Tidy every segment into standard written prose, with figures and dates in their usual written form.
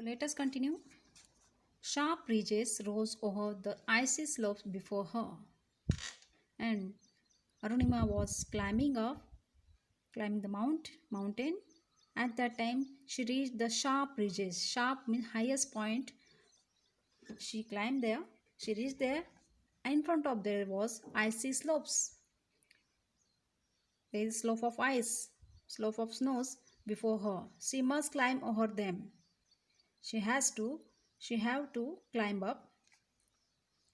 Let us continue. Sharp ridges rose over the icy slopes before her, and Arunima was climbing the mountain. At that time, she reached the sharp ridges. Sharp means highest point. She climbed there. She reached there. In front of there was icy slopes. There is slope of ice, slope of snows before her. She must climb over them. She has to. She have to climb up.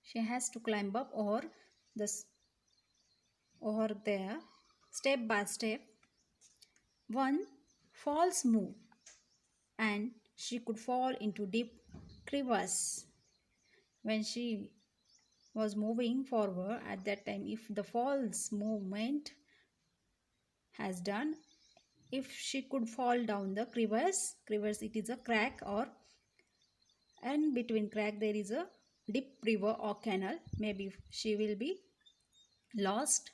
She has to climb up this over there, step by step. One false move, and she could fall into deep crevasse. When she was moving forward at that time, if the false movement has done, if she could fall down the crevasse it is a crack, or and between crack there is a deep river or canal, maybe she will be lost.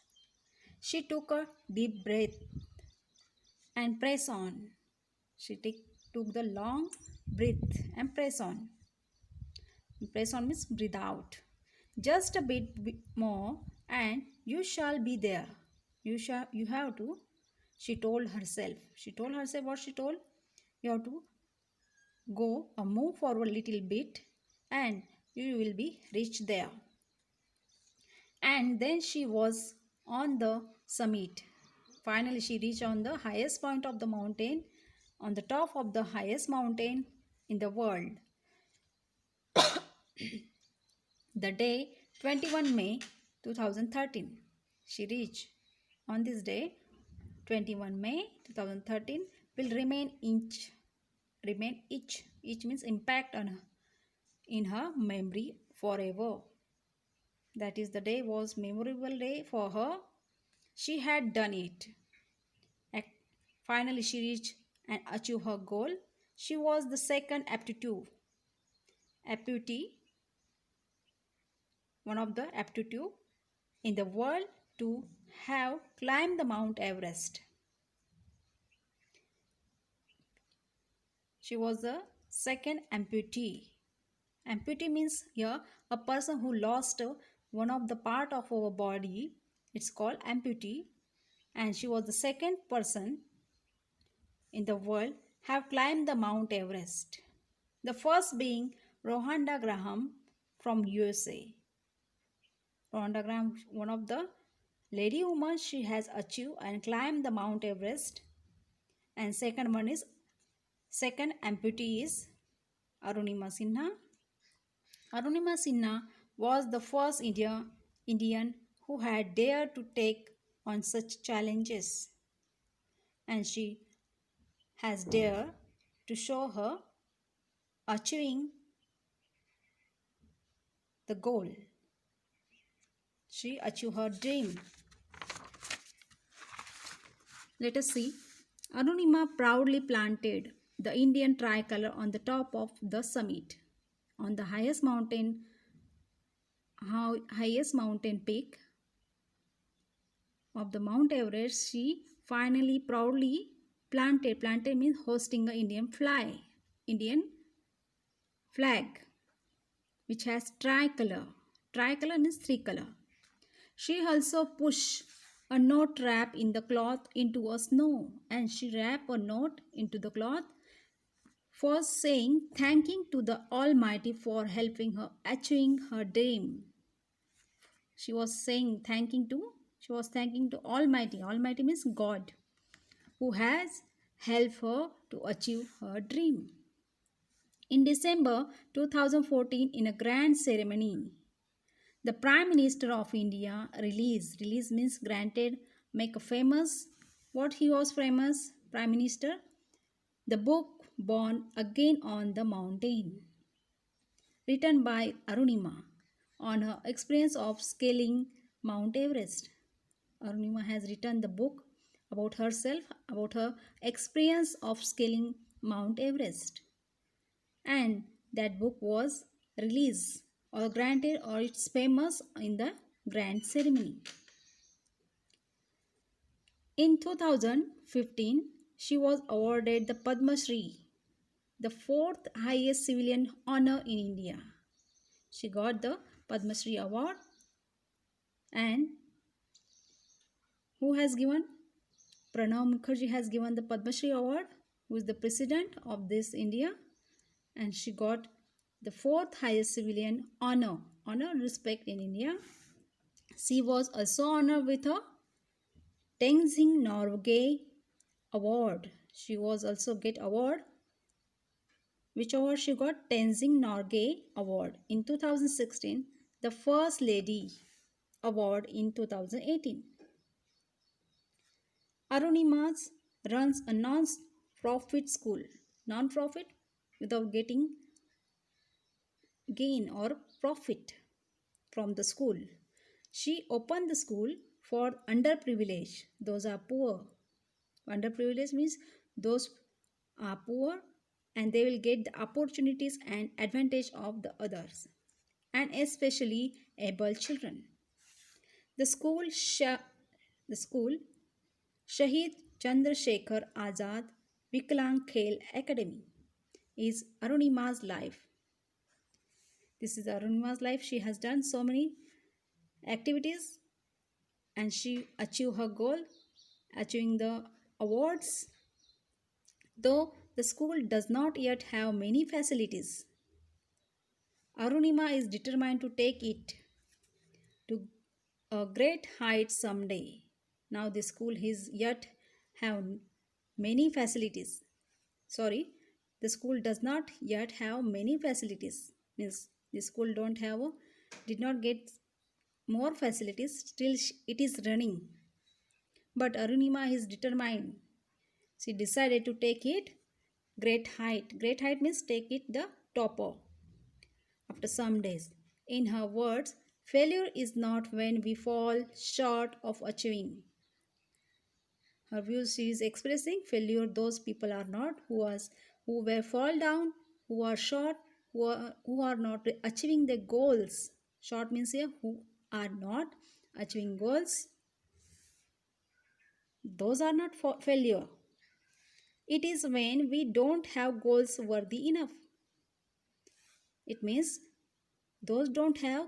She took a deep breath and press on. She took the long breath and press on. Press on means breathe out. Just a bit more and you shall be there. You have to, she told herself. She told herself what she told? You have to go or move forward a little bit and you will be reached there. And then she was on the summit. Finally, she reached on the highest point of the mountain, on the top of the highest mountain in the world. The day 21 May 2013. She reached. On this day, 21 May 2013, will remain each. Each means impact on her, in her memory forever. That is, the day was memorable day for her. She had done it. Finally, she reached and achieved her goal. She was the second amputee, one of the amputee in the world to have climbed the Mount Everest. She was the second amputee. Amputee means here a person who lost one of the part of our body. It's called amputee. And she was the second person in the world have climbed the Mount Everest. The first being Rhonda Graham from USA. Rhonda Graham, one of the lady women, she has achieved and climbed the Mount Everest. And second amputee is Arunima Sinha. Arunima Sinha was the first Indian who had dared to take on such challenges, and she has dared to show her achieving the goal. She achieved her dream. Let us see. Arunima proudly planted the Indian tricolor on the top of the summit, on the highest mountain peak of the Mount Everest. She finally proudly planted means hosting an Indian flag which has tricolor means three color. She also pushed a note wrap in the cloth into a snow, and she wrapped a note into the cloth for saying thanking to the Almighty for helping her achieving her dream. She was thanking to Almighty. Almighty means God, who has helped her to achieve her dream. In December 2014, in a grand ceremony, the Prime Minister of India release means granted, make famous. What he was famous? Prime Minister? The book Born Again on the Mountain, written by Arunima on her experience of scaling Mount Everest. Arunima has written the book about herself, about her experience of scaling Mount Everest. And that book was released or granted, or it's famous in the grand ceremony. In 2015, she was awarded the Padma Shri the fourth highest civilian honor in India. She got the Padma Shri award. And who has given? Pranab Mukherjee has given the Padma Shri award, who is the president of this India, and she got the fourth highest civilian honor respect in India. She was also honored with a Tenzing Norgay award. She was also get award. Which award she got? Tenzing Norgay award in 2016. The First Lady award in 2018. Arunimas runs a non-profit school. Non-profit without getting gain or profit from the school. She opened the school for underprivileged. Those are poor. Underprivileged means those are poor and they will get the opportunities and advantage of the others, and especially able children. The school, the school Shahid Chandrasekhar Azad Viklang Khel Academy is Arunima's life. This is Arunima's life. She has done so many activities and she achieved her goal, achieving the awards. Though the school does not yet have many facilities, Arunima is determined to take it to a great height someday. Now the school is yet have many facilities. Sorry, the school does not yet have many facilities. Means the school don't have did not get more facilities. Still it is running. But Arunima is determined. She decided to take it great height. Great height means take it the topper after some days. In her words, failure is not when we fall short of achieving. Her views she is expressing failure those people are not who were fall down, who are short, who are not achieving their goals. Short means here who are not achieving goals. Those are not failure. It is when we don't have goals worthy enough. It means those don't have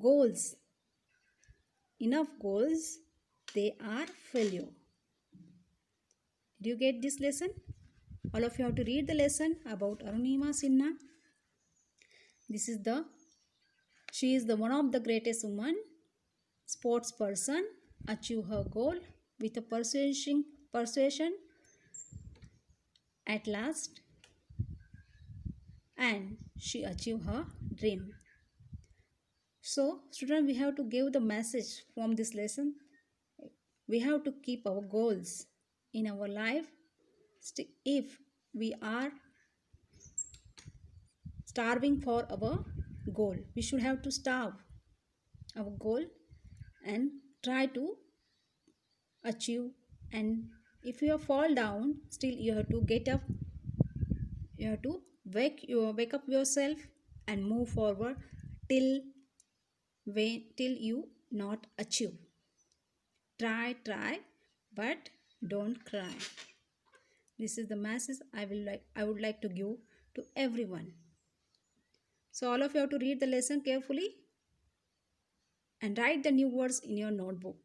goals. Enough goals, they are failure. Did you get this lesson? All of you have to read the lesson about Arunima Sinha. She is the one of the greatest woman, sports person, achieve her goal with a persuasion at last, and she achieved her dream. So, students, we have to give the message from this lesson. We have to keep our goals in our life. If we are starving for our goal, we should have to starve our goal and try to achieve. And if you fall down, still you have to get up. You have to wake up yourself and move forward till you not achieve. Try, but don't cry. This is the message I would like to give to everyone. So all of you have to read the lesson carefully and write the new words in your notebook.